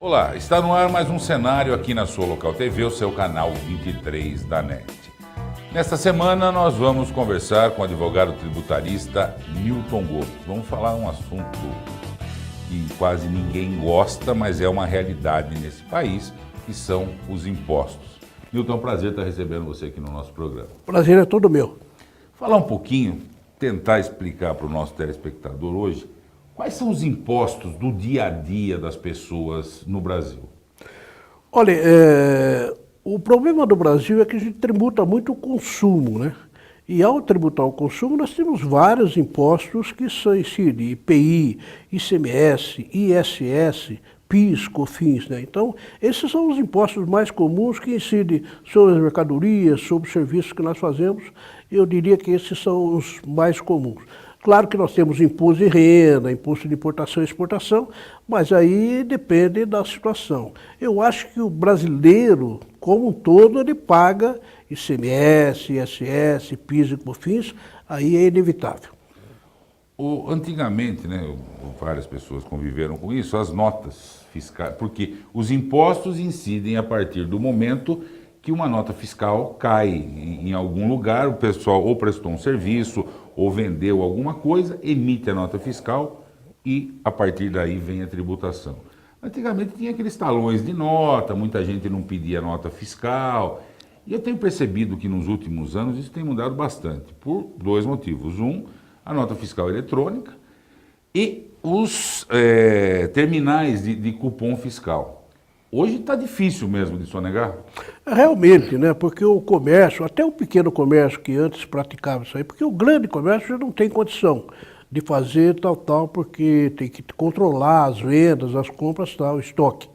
Olá, está no ar mais um cenário aqui na sua Local TV, o seu canal 23 da NET. Nesta semana nós vamos conversar com o advogado tributarista Newton Gomes. Vamos falar um assunto que quase ninguém gosta, mas é uma realidade nesse país, que são os impostos. Newton, é um prazer estar recebendo você aqui no nosso programa. Prazer é todo meu. Falar um pouquinho, tentar explicar para o nosso telespectador hoje, quais são os impostos do dia a dia das pessoas no Brasil? Olha, o problema do Brasil é que a gente tributa muito o consumo, né? E ao tributar o consumo, nós temos vários impostos que são incidem, IPI, ICMS, ISS, PIS, COFINS, né? Então, esses são os impostos mais comuns que incidem sobre as mercadorias, sobre os serviços que nós fazemos. Eu diria que esses são os mais comuns. Claro que nós temos imposto de renda, imposto de importação e exportação, mas aí depende da situação. Eu acho que o brasileiro, como um todo, ele paga ICMS, ISS, PIS e COFINS, aí é inevitável. Antigamente, né, várias pessoas conviveram com isso, as notas fiscais, porque os impostos incidem a partir do momento que uma nota fiscal cai em algum lugar, o pessoal ou prestou um serviço, ou vendeu alguma coisa, emite a nota fiscal e a partir daí vem a tributação. Antigamente tinha aqueles talões de nota, muita gente não pedia nota fiscal, e eu tenho percebido que nos últimos anos isso tem mudado bastante, por dois motivos. Um, a nota fiscal eletrônica e os terminais de cupom fiscal. Hoje está difícil mesmo de sonegar? Realmente, né? Porque o comércio, até o pequeno comércio que antes praticava isso aí, porque o grande comércio já não tem condição de fazer tal, porque tem que controlar as vendas, as compras, tal, o estoque.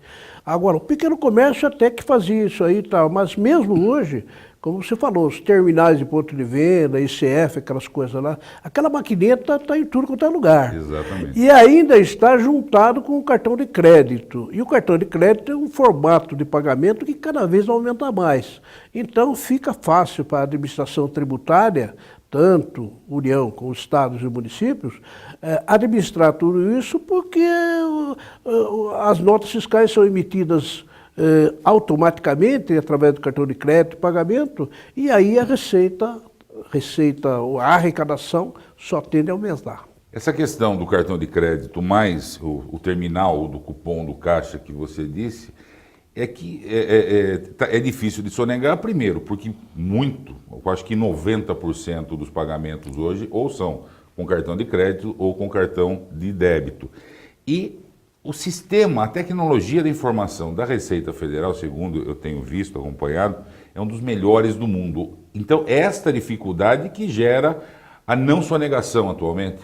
Agora, o pequeno comércio até que fazia isso aí e tal, mas mesmo hoje, como você falou, os terminais de ponto de venda, ICF, aquelas coisas lá, aquela maquineta está em tudo quanto é lugar. Exatamente. E ainda está juntado com o cartão de crédito. E o cartão de crédito é um formato de pagamento que cada vez aumenta mais. Então fica fácil para a administração tributária, tanto União como Estados e municípios, administrar tudo isso porque as notas fiscais são emitidas automaticamente através do cartão de crédito e pagamento, e aí a a arrecadação só tende a aumentar. Essa questão do cartão de crédito mais o terminal do cupom do caixa que você disse, é que é difícil de sonegar, primeiro, porque eu acho que 90% dos pagamentos hoje ou são com cartão de crédito ou com cartão de débito. E o sistema, a tecnologia da informação da Receita Federal, segundo eu tenho visto, acompanhado, é um dos melhores do mundo. Então, esta dificuldade que gera a não sonegação atualmente.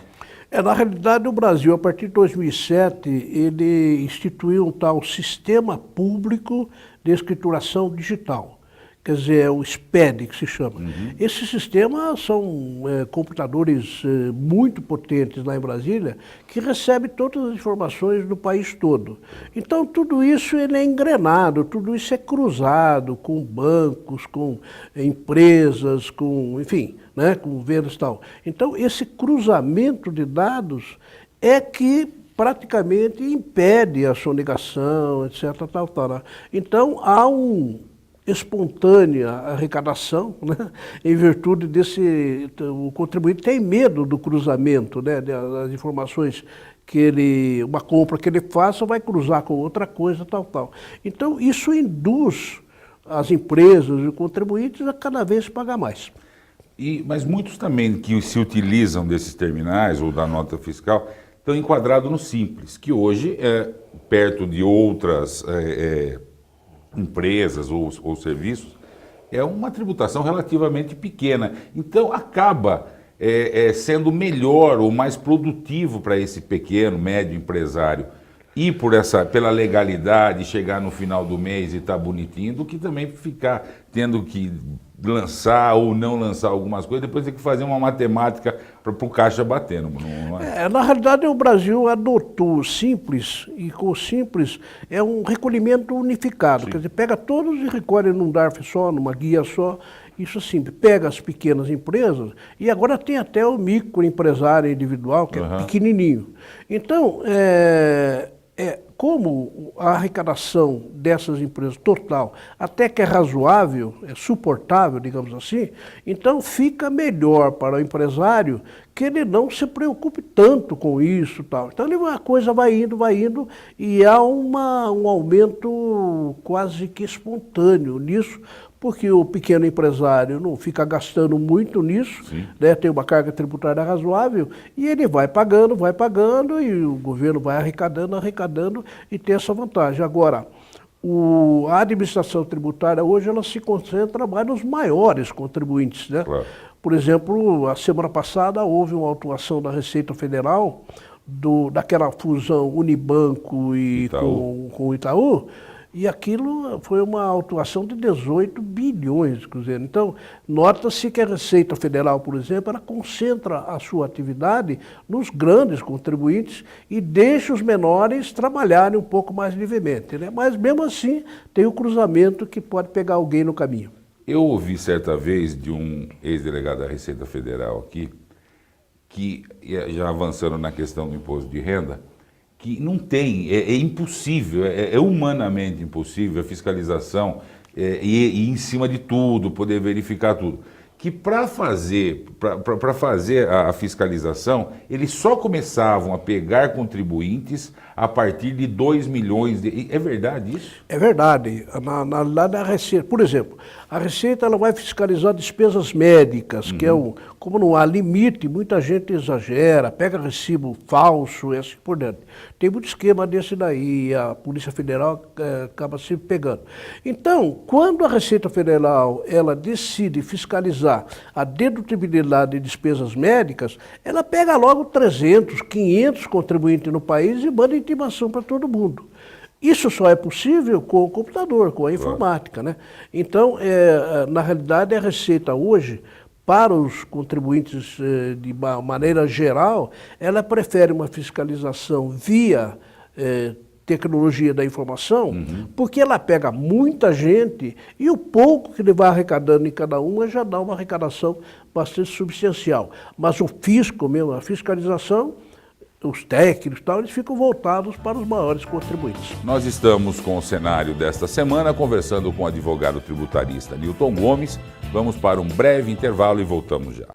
Na realidade, o Brasil, a partir de 2007, ele instituiu um tal Sistema Público de Escrituração Digital. Quer dizer, é o SPED, que se chama. Uhum. Esse sistema são computadores muito potentes lá em Brasília, que recebem todas as informações do país todo. Então, tudo isso ele é engrenado, tudo isso é cruzado com bancos, com empresas, com, enfim, né, com vendas e tal. Então, esse cruzamento de dados é que praticamente impede a sonegação, etc. Tal. Então, há espontânea arrecadação, né? Em virtude desse, o contribuinte tem medo do cruzamento, né? Das informações que uma compra que ele faça vai cruzar com outra coisa, tal. Então isso induz as empresas e os contribuintes a cada vez pagar mais. Mas muitos também que se utilizam desses terminais ou da nota fiscal estão enquadrados no Simples, que hoje é perto de outras empresas ou serviços, é uma tributação relativamente pequena. Então, acaba sendo melhor ou mais produtivo para esse pequeno, médio empresário ir pela legalidade, chegar no final do mês e estar bonitinho, do que também ficar tendo que lançar ou não lançar algumas coisas, depois tem que fazer uma matemática para o caixa bater. Na realidade, o Brasil adotou o Simples, e com o Simples é um recolhimento unificado. Sim. Quer dizer, pega todos e recolhe num DARF só, numa guia só. Isso sim, pega as pequenas empresas e agora tem até o microempresário individual, que é pequenininho. Então, como a arrecadação dessas empresas total até que é razoável, é suportável, digamos assim, então fica melhor para o empresário que ele não se preocupe tanto com isso, tal. Então a coisa vai indo e há um aumento quase que espontâneo nisso, porque o pequeno empresário não fica gastando muito nisso, né, tem uma carga tributária razoável, e ele vai pagando, e o governo vai arrecadando e tem essa vantagem. Agora, a administração tributária hoje ela se concentra mais nos maiores contribuintes, né? Claro. Por exemplo, a semana passada houve uma autuação da Receita Federal daquela fusão Unibanco e com o Itaú, e aquilo foi uma autuação de 18 bilhões de cruzeiros. Então, nota-se que a Receita Federal, por exemplo, ela concentra a sua atividade nos grandes contribuintes e deixa os menores trabalharem um pouco mais livremente, né? Mas, mesmo assim, tem o cruzamento que pode pegar alguém no caminho. Eu ouvi certa vez de um ex-delegado da Receita Federal aqui, que, já avançando na questão do imposto de renda, que não tem, é impossível, é humanamente impossível a fiscalização e em cima de tudo, poder verificar tudo. Que para fazer a fiscalização, eles só começavam a pegar contribuintes a partir de 2 milhões de... É verdade isso? É verdade. Lá na Receita, por exemplo, a Receita ela vai fiscalizar despesas médicas, que é como não há limite, muita gente exagera, pega recibo falso e assim por diante. Tem muito esquema desse daí, a Polícia Federal acaba se pegando. Então, quando a Receita Federal ela decide fiscalizar a dedutibilidade de despesas médicas, ela pega logo 300, 500 contribuintes no país e manda intimação para todo mundo. Isso só é possível com o computador, com a informática, né? Então, na realidade, a Receita hoje, para os contribuintes de maneira geral, ela prefere uma fiscalização via tecnologia da informação, porque ela pega muita gente e o pouco que ele vai arrecadando em cada uma já dá uma arrecadação bastante substancial. Mas o fisco mesmo, a fiscalização, os técnicos e tal, eles ficam voltados para os maiores contribuintes. Nós estamos com o cenário desta semana, conversando com o advogado tributarista Newton Gomes. Vamos para um breve intervalo e voltamos já.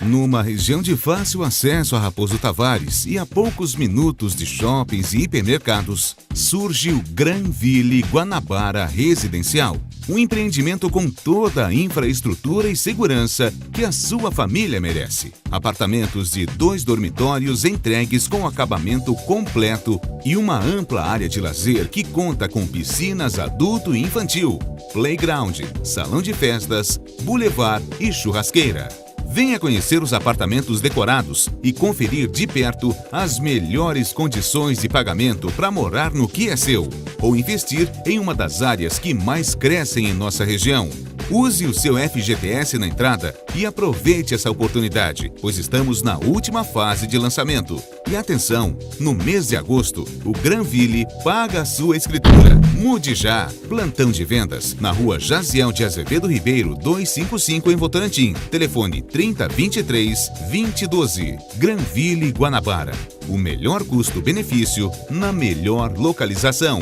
Numa região de fácil acesso a Raposo Tavares e a poucos minutos de shoppings e hipermercados, surge o Granville Guanabara Residencial. Um empreendimento com toda a infraestrutura e segurança que a sua família merece. Apartamentos de 2 dormitórios entregues com acabamento completo e uma ampla área de lazer que conta com piscinas adulto e infantil, playground, salão de festas, boulevard e churrasqueira. Venha conhecer os apartamentos decorados e conferir de perto as melhores condições de pagamento para morar no que é seu ou investir em uma das áreas que mais crescem em nossa região. Use o seu FGTS na entrada e aproveite essa oportunidade, pois estamos na última fase de lançamento. E atenção, no mês de agosto, o Granville paga a sua escritura. Mude já! Plantão de vendas na rua Jaziel de Azevedo Ribeiro, 255 em Votorantim. Telefone 3023-2012. Granville Guanabara. O melhor custo-benefício na melhor localização.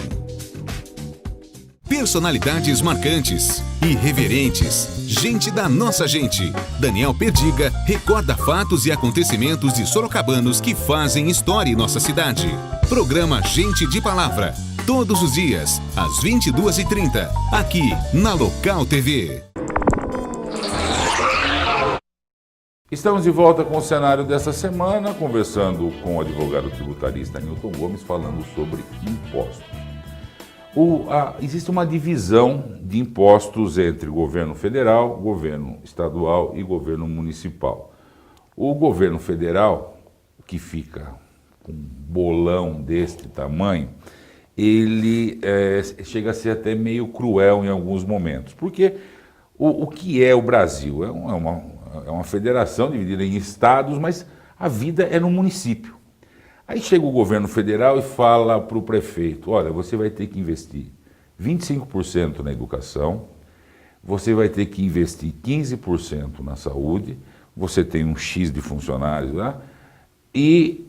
Personalidades marcantes, irreverentes, gente da nossa gente. Daniel Perdiga recorda fatos e acontecimentos de sorocabanos que fazem história em nossa cidade. Programa Gente de Palavra, todos os dias, às 22h30, aqui na Local TV. Estamos de volta com o cenário dessa semana, conversando com o advogado tributarista Newton Gomes, falando sobre impostos. Existe uma divisão de impostos entre governo federal, governo estadual e governo municipal. O governo federal, que fica com um bolão deste tamanho, ele chega a ser até meio cruel em alguns momentos. Porque o que é o Brasil? É uma federação dividida em estados, mas a vida é no município. Aí chega o governo federal e fala para o prefeito, olha, você vai ter que investir 25% na educação, você vai ter que investir 15% na saúde, você tem um X de funcionários lá, e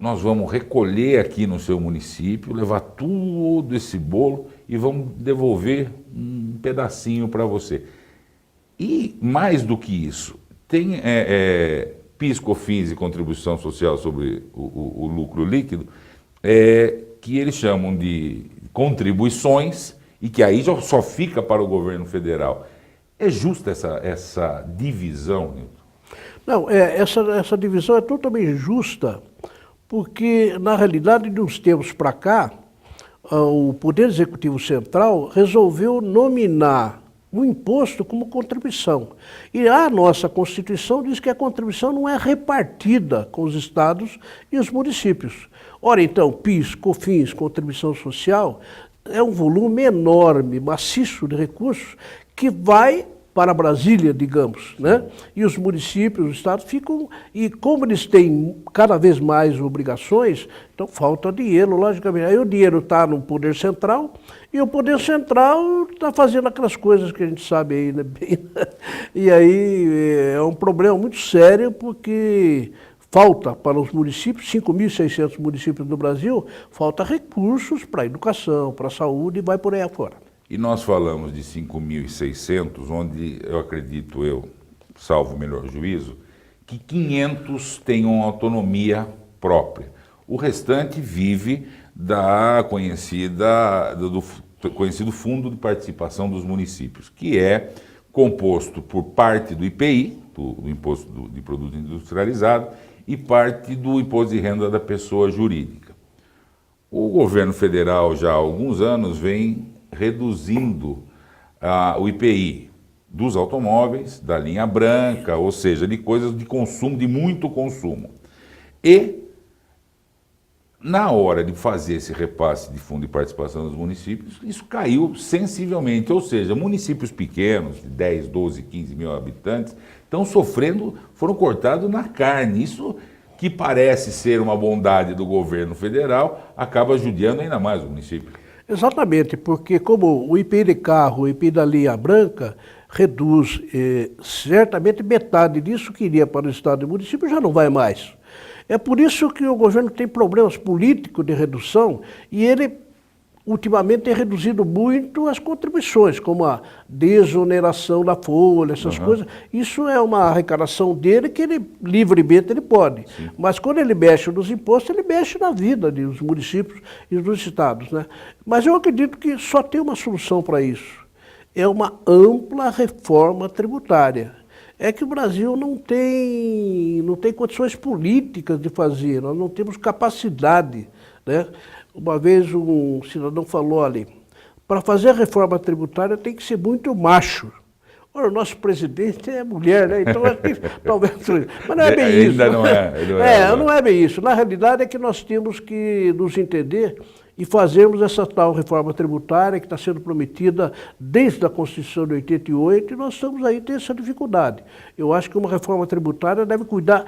nós vamos recolher aqui no seu município, levar todo esse bolo e vamos devolver um pedacinho para você. E mais do que isso, tem PIS, COFINS e contribuição social sobre o lucro líquido, que eles chamam de contribuições e que aí já só fica para o governo federal. É justa essa divisão, Nilton? Não, essa divisão é totalmente justa, porque, na realidade, de uns tempos para cá, o Poder Executivo Central resolveu nominar o imposto como contribuição. E a nossa Constituição diz que a contribuição não é repartida com os estados e os municípios. Ora, então, PIS, COFINS, contribuição social, é um volume enorme, maciço de recursos que vai para Brasília, digamos, né? E os municípios, os estados ficam, e como eles têm cada vez mais obrigações, então falta dinheiro, logicamente. Aí o dinheiro está no Poder Central, e o Poder Central está fazendo aquelas coisas que a gente sabe aí, né? E aí é um problema muito sério, porque falta para os municípios, 5.600 municípios do Brasil, falta recursos para a educação, para a saúde, e vai por aí afora. E nós falamos de 5.600, onde eu acredito, salvo o melhor juízo, que 500 tenham autonomia própria. O restante vive do conhecido Fundo de Participação dos Municípios, que é composto por parte do IPI, do Imposto de Produto Industrializado, e parte do Imposto de Renda da Pessoa Jurídica. O governo federal já há alguns anos vem reduzindo o IPI dos automóveis, da linha branca, ou seja, de coisas de consumo, de muito consumo. E, na hora de fazer esse repasse de fundo de participação dos municípios, isso caiu sensivelmente, ou seja, municípios pequenos, de 10, 12, 15 mil habitantes, estão sofrendo, foram cortados na carne. Isso, que parece ser uma bondade do governo federal, acaba judiando ainda mais o município. Exatamente, porque como o IPI de carro, o IPI da linha branca, reduz certamente metade disso que iria para o estado e município já não vai mais. É por isso que o governo tem problemas políticos de redução e ele ultimamente tem reduzido muito as contribuições, como a desoneração da folha, essas coisas. Isso é uma arrecadação dele que ele livremente ele pode. Sim. Mas quando ele mexe nos impostos, ele mexe na vida dos municípios e dos estados, né? Mas eu acredito que só tem uma solução para isso. É uma ampla reforma tributária. É que o Brasil não tem condições políticas de fazer, nós não temos capacidade, né? Uma vez um cidadão falou ali, para fazer a reforma tributária tem que ser muito macho. Ora, o nosso presidente é mulher, né? Então talvez. Mas não é bem isso. Não é bem isso. Na realidade é que nós temos que nos entender e fazermos essa tal reforma tributária que está sendo prometida desde a Constituição de 88 e nós estamos aí tendo essa dificuldade. Eu acho que uma reforma tributária deve cuidar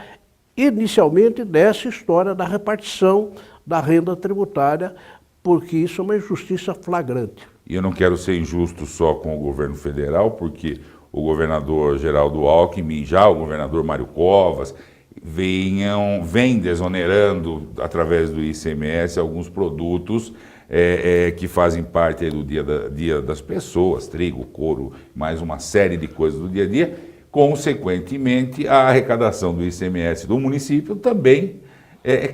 inicialmente dessa história da repartição da renda tributária, porque isso é uma injustiça flagrante. E eu não quero ser injusto só com o governo federal, porque o governador Geraldo Alckmin, já o governador Mário Covas, vem desonerando, através do ICMS, alguns produtos que fazem parte do dia das pessoas, trigo, couro, mais uma série de coisas do dia a dia. Consequentemente, a arrecadação do ICMS do município também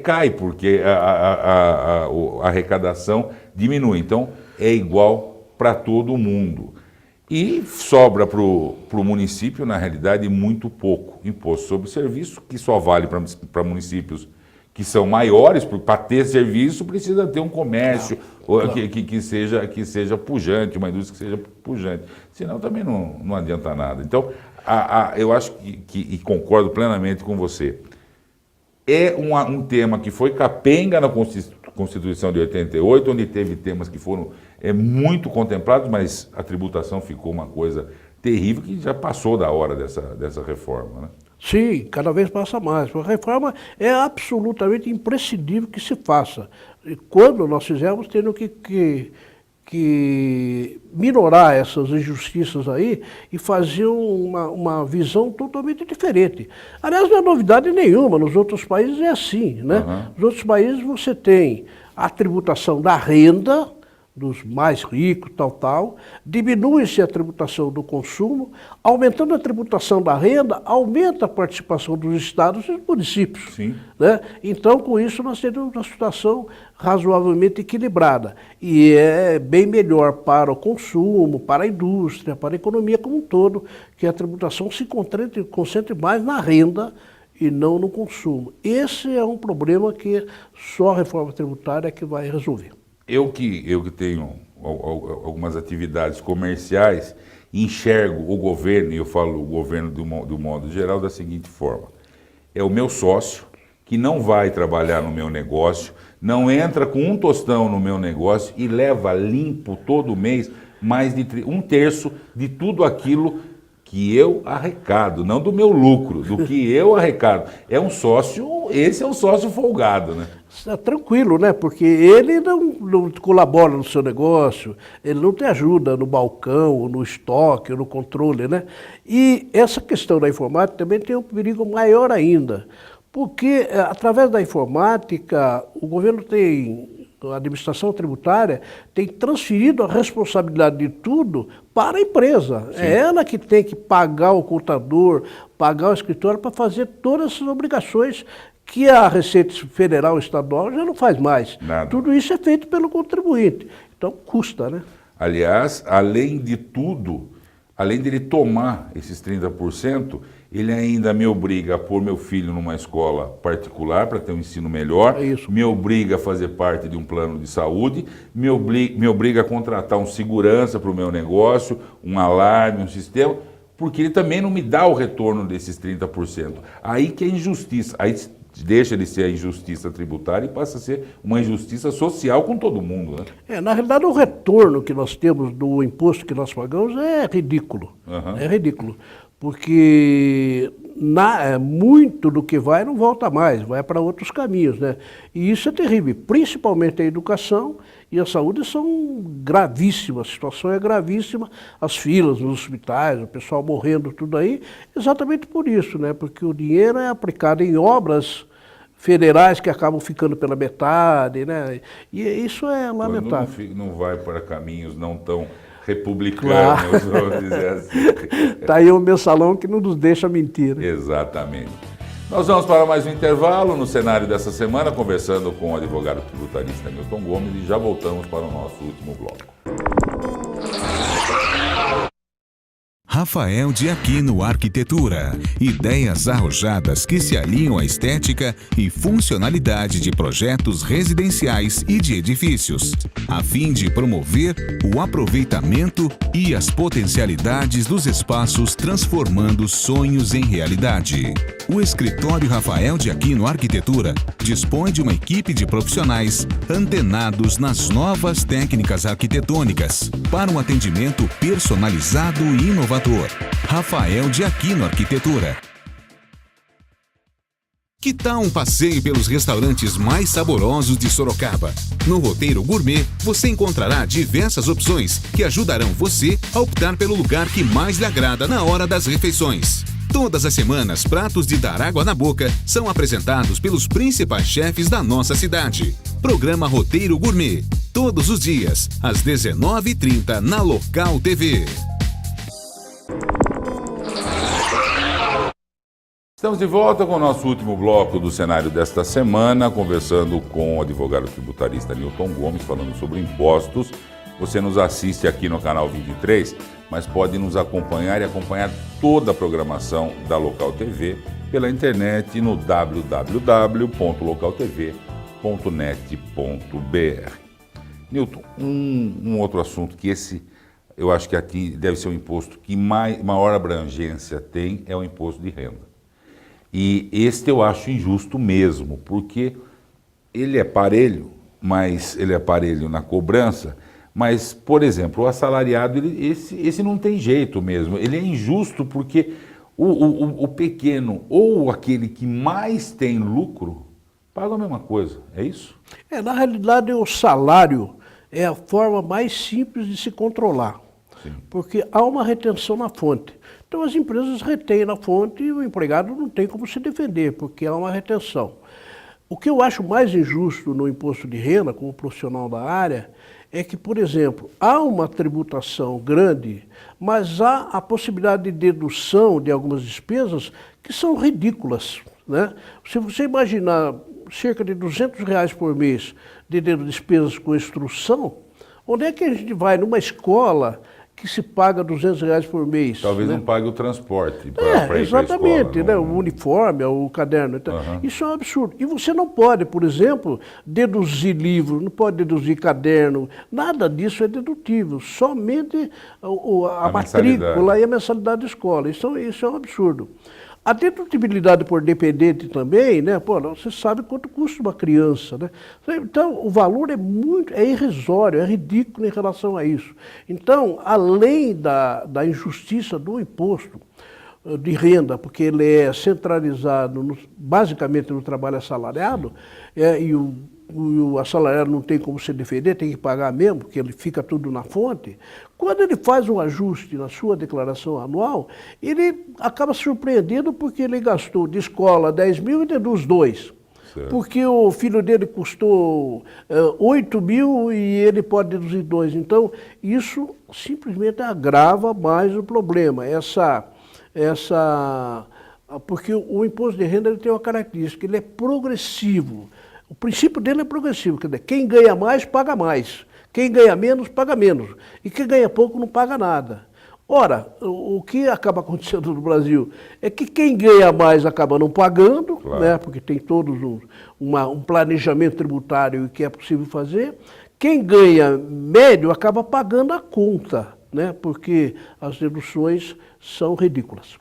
cai, porque a arrecadação diminui. Então, é igual para todo mundo. E sobra para o município, na realidade, muito pouco imposto sobre serviço, que só vale para municípios que são maiores, porque para ter serviço precisa ter um comércio que seja pujante, uma indústria que seja pujante. Senão também não adianta nada. Então, eu acho e concordo plenamente com você. É um tema que foi capenga na Constituição de 88, onde teve temas que foram muito contemplados, mas a tributação ficou uma coisa terrível que já passou da hora dessa reforma, né? Sim, cada vez passa mais. A reforma é absolutamente imprescindível que se faça. E quando nós fizermos, tendo que que minorar essas injustiças aí e fazer uma visão totalmente diferente. Aliás, não é novidade nenhuma, nos outros países é assim, né? Nos outros países você tem a tributação da renda, dos mais ricos, tal, diminui-se a tributação do consumo, aumentando a tributação da renda, aumenta a participação dos estados e dos municípios. Sim. Né? Então, com isso, nós temos uma situação razoavelmente equilibrada. E é bem melhor para o consumo, para a indústria, para a economia como um todo, que a tributação se concentre mais na renda e não no consumo. Esse é um problema que só a reforma tributária é que vai resolver. Eu que tenho algumas atividades comerciais, enxergo o governo, e eu falo o governo do modo geral, da seguinte forma. É o meu sócio que não vai trabalhar no meu negócio, não entra com um tostão no meu negócio e leva limpo todo mês mais de 1/3 de tudo aquilo que eu arrecado, não do meu lucro, do que eu arrecado. Esse é um sócio folgado, né? Está tranquilo, né? Porque ele não colabora no seu negócio, ele não te ajuda no balcão, no estoque, no controle, né? E essa questão da informática também tem um perigo maior ainda, porque através da informática o governo a administração tributária tem transferido a responsabilidade de tudo para a empresa. Sim. É ela que tem que pagar o contador, pagar o escritório para fazer todas essas obrigações que a Receita Federal e Estadual já não faz mais. Nada. Tudo isso é feito pelo contribuinte. Então custa, né? Aliás, além de tudo, além de ele tomar esses 30%, ele ainda me obriga a pôr meu filho numa escola particular para ter um ensino melhor, me obriga a fazer parte de um plano de saúde, me obriga a contratar um segurança para o meu negócio, um alarme, um sistema, porque ele também não me dá o retorno desses 30%. Aí que é injustiça, aí deixa de ser a injustiça tributária e passa a ser uma injustiça social com todo mundo, né? Na realidade, o retorno que nós temos do imposto que nós pagamos é ridículo. É ridículo. Porque muito do que vai não volta mais, vai para outros caminhos, né? E isso é terrível, principalmente a educação e a saúde são gravíssimas, a situação é gravíssima, as filas nos hospitais, o pessoal morrendo, tudo aí, exatamente por isso, né? Porque o dinheiro é aplicado em obras federais que acabam ficando pela metade, né? E isso é lamentável. Quando não vai para caminhos não tão republicanos, vamos dizer assim. Está aí o mensalão que não nos deixa mentir. Né? Exatamente. Nós vamos para mais um intervalo no cenário dessa semana, conversando com o advogado tributarista Newton Gomes e já voltamos para o nosso último bloco. Rafael de Aquino Arquitetura. Ideias arrojadas que se alinham à estética e funcionalidade de projetos residenciais e de edifícios, a fim de promover o aproveitamento e as potencialidades dos espaços, transformando sonhos em realidade. O escritório Rafael de Aquino Arquitetura dispõe de uma equipe de profissionais antenados nas novas técnicas arquitetônicas para um atendimento personalizado e inovador. Rafael de Aquino Arquitetura. Que tal um passeio pelos restaurantes mais saborosos de Sorocaba? No Roteiro Gourmet, você encontrará diversas opções que ajudarão você a optar pelo lugar que mais lhe agrada na hora das refeições. Todas as semanas, pratos de dar água na boca são apresentados pelos principais chefes da nossa cidade. Programa Roteiro Gourmet, todos os dias, às 19h30, na Local TV. Estamos de volta com o nosso último bloco do cenário desta semana, conversando com o advogado tributarista Newton Gomes, falando sobre impostos. Você nos assiste aqui no canal 23, mas pode nos acompanhar e acompanhar toda a programação da Local TV pela internet no www.localtv.net.br. Newton, um outro assunto que eu acho que aqui deve ser o imposto que maior abrangência tem é o imposto de renda. E este eu acho injusto mesmo, porque ele é parelho, mas ele é parelho na cobrança, mas, por exemplo, o assalariado, esse não tem jeito mesmo, ele é injusto porque o pequeno ou aquele que mais tem lucro paga a mesma coisa, é isso? Na realidade o salário é a forma mais simples de se controlar. Sim. Porque há uma retenção na fonte. Então as empresas retêm na fonte e o empregado não tem como se defender, porque há uma retenção. O que eu acho mais injusto no imposto de renda, como profissional da área, é que, por exemplo, há uma tributação grande, mas há a possibilidade de dedução de algumas despesas que são ridículas, né? Se você imaginar cerca de R$200 por mês de despesas com instrução, onde é que a gente vai numa escola que se paga R$200 por mês? Talvez né? não pague o transporte para ir para a exatamente, escola. né? O uniforme, o caderno. Então, Uhum. Isso é um absurdo. E você não pode, por exemplo, deduzir livro, não pode deduzir caderno, nada disso é dedutível, somente a matrícula e a mensalidade da escola. Isso é um absurdo. A dedutibilidade por dependente também, né? Pô, você sabe quanto custa uma criança, né? Então, o valor é irrisório, é ridículo em relação a isso. Então, além da injustiça do imposto de renda, porque ele é centralizado basicamente no trabalho assalariado, e o assalariado não tem como se defender, tem que pagar mesmo, porque ele fica tudo na fonte. Quando ele faz um ajuste na sua declaração anual, ele acaba surpreendendo porque ele gastou de escola 10 mil e deduz 2. Certo. Porque o filho dele custou 8 mil e ele pode deduzir 2. Então, isso simplesmente agrava mais o problema. Porque o imposto de renda ele tem uma característica, ele é progressivo. O princípio dele é progressivo, quer dizer, quem ganha mais, paga mais. Quem ganha menos, paga menos. E quem ganha pouco, não paga nada. Ora, o que acaba acontecendo no Brasil é que quem ganha mais acaba não pagando, claro, né, porque tem todo um planejamento tributário que é possível fazer. Quem ganha médio acaba pagando a conta, né, porque as deduções são ridículas.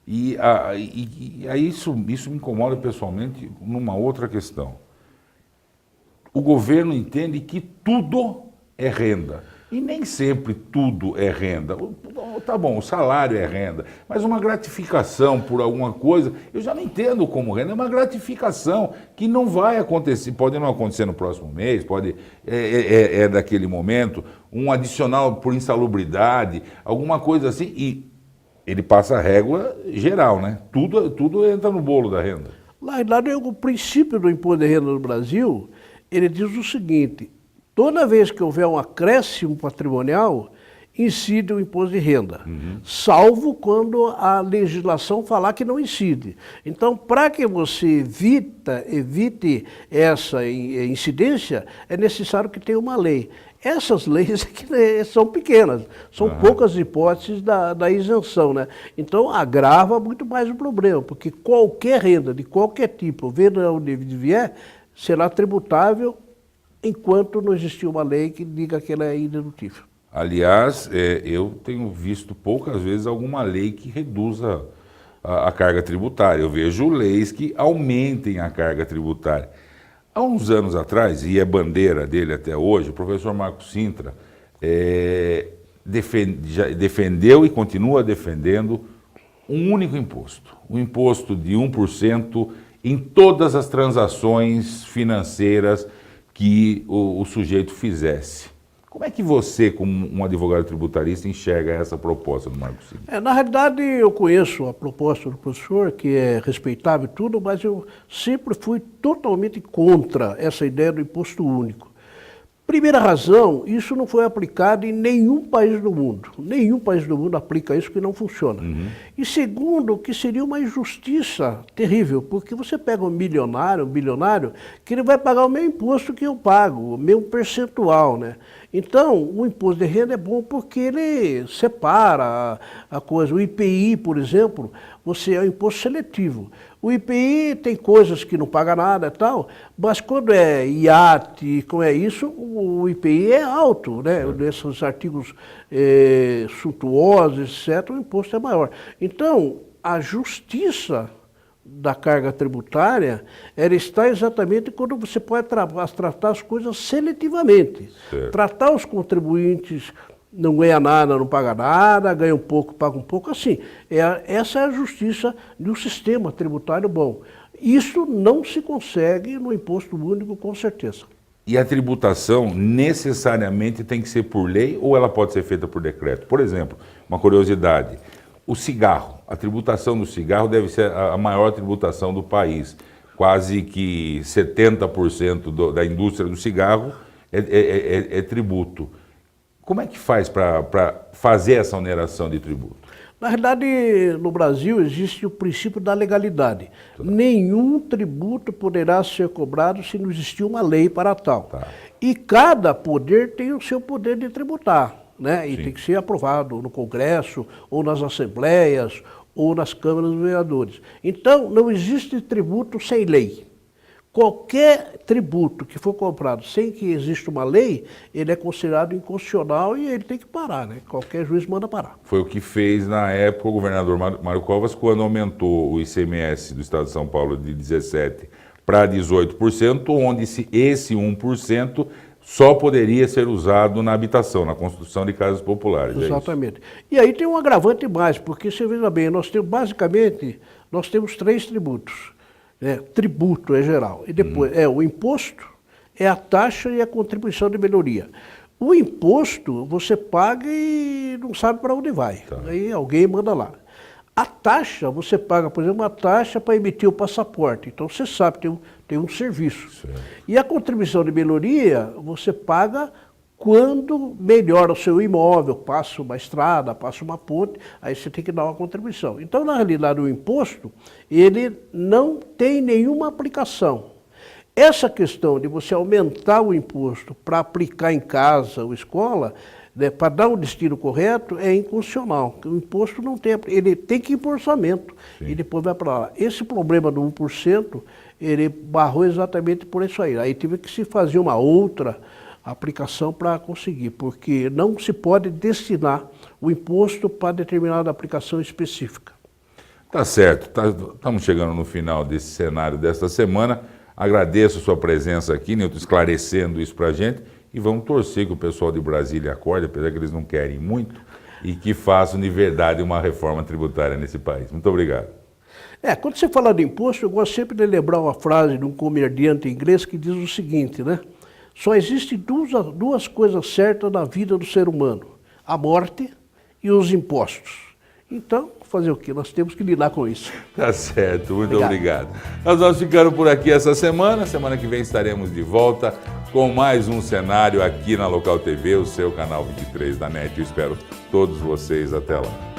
E aí isso me incomoda pessoalmente numa outra questão. O governo entende que tudo é renda. E nem sempre tudo é renda. Tá bom, o salário é renda, mas uma gratificação por alguma coisa, eu já não entendo como renda, é uma gratificação que não vai acontecer, pode não acontecer no próximo mês, pode daquele momento, um adicional por insalubridade, alguma coisa assim, e ele passa a régua geral, né? Tudo entra no bolo da renda. Lá o princípio do imposto de renda no Brasil, ele diz o seguinte: toda vez que houver um acréscimo patrimonial, incide o imposto de renda, salvo quando a legislação falar que não incide. Então, para que você evite essa incidência, é necessário que tenha uma lei. Essas leis são pequenas, são poucas hipóteses da isenção, né? Então, agrava muito mais o problema, porque qualquer renda, de qualquer tipo, venda onde vier, será tributável enquanto não existir uma lei que diga que ela é indedutível. Aliás, eu tenho visto poucas vezes alguma lei que reduza a carga tributária. Eu vejo leis que aumentem a carga tributária. Há uns anos atrás, e é bandeira dele até hoje, o professor Marcos Cintra defendeu e continua defendendo um único imposto. O imposto de 1% em todas as transações financeiras que o sujeito fizesse. Como é que você, como um advogado tributarista, enxerga essa proposta do Marcos Cintra? Na realidade, eu conheço a proposta do professor, que é respeitável e tudo, mas eu sempre fui totalmente contra essa ideia do imposto único. Primeira razão, isso não foi aplicado em nenhum país do mundo. Nenhum país do mundo aplica isso, que não funciona. E segundo, que seria uma injustiça terrível, porque você pega um bilionário, que ele vai pagar o mesmo imposto que eu pago, o mesmo percentual, né? Então, o imposto de renda é bom porque ele separa a coisa. O IPI, por exemplo, é um imposto seletivo. O IPI tem coisas que não paga nada e tal, mas quando é iate, como é isso, o IPI é alto, né? Nesses artigos suntuosos, etc., o imposto é maior. Então, a justiça da carga tributária, ela está exatamente quando você pode tratar as coisas seletivamente. Certo. Tratar os contribuintes, não ganha nada, não paga nada, ganha um pouco, paga um pouco, assim. Essa é a justiça de um sistema tributário bom. Isso não se consegue no imposto único, com certeza. E a tributação necessariamente tem que ser por lei ou ela pode ser feita por decreto? Por exemplo, uma curiosidade, o cigarro, a tributação do cigarro deve ser a maior tributação do país. Quase que 70% da indústria do cigarro é tributo. Como é que faz para fazer essa oneração de tributo? Na verdade, no Brasil existe o princípio da legalidade. Nenhum tributo poderá ser cobrado se não existir uma lei para tal. E cada poder tem o seu poder de tributar, né? E tem que ser aprovado no Congresso, ou nas assembleias, ou nas câmaras dos vereadores. Então, não existe tributo sem lei. Qualquer tributo que for cobrado sem que exista uma lei, ele é considerado inconstitucional e ele tem que parar, né? Qualquer juiz manda parar. Foi o que fez na época o governador Mário Covas quando aumentou o ICMS do estado de São Paulo de 17% para 18%, onde esse 1% só poderia ser usado na habitação, na construção de casas populares. Exatamente. E aí tem um agravante mais, porque você veja bem, basicamente, nós temos 3 tributos. Tributo é geral. E depois é o imposto, é a taxa e a contribuição de melhoria. O imposto você paga e não sabe para onde vai. Aí alguém manda lá. A taxa, você paga, por exemplo, uma taxa para emitir o passaporte. Então você sabe, tem um serviço. Certo. E a contribuição de melhoria, você paga quando melhora o seu imóvel, passa uma estrada, passa uma ponte, aí você tem que dar uma contribuição. Então, na realidade, o imposto, ele não tem nenhuma aplicação. Essa questão de você aumentar o imposto para aplicar em casa ou escola, né, para dar o destino correto, é inconstitucional. O imposto não tem, ele tem que ir para o orçamento. Sim. E depois vai para lá. Esse problema do 1%, ele barrou exatamente por isso aí. Aí teve que se fazer uma outra aplicação para conseguir, porque não se pode destinar o imposto para determinada aplicação específica. Tá certo, estamos chegando no final desse cenário desta semana. Agradeço a sua presença aqui, Nilton, esclarecendo isso para a gente, e vamos torcer que o pessoal de Brasília acorde, apesar que eles não querem muito, e que façam de verdade uma reforma tributária nesse país. Muito obrigado. Quando você fala de imposto, eu gosto sempre de lembrar uma frase de um comediante inglês que diz o seguinte, né? Só existem duas coisas certas na vida do ser humano, a morte e os impostos. Então, fazer o quê? Nós temos que lidar com isso. Tá certo, muito obrigado. Nós vamos ficando por aqui essa semana. Semana que vem estaremos de volta com mais um cenário aqui na Local TV, o seu canal 23 da NET. Eu espero todos vocês até lá.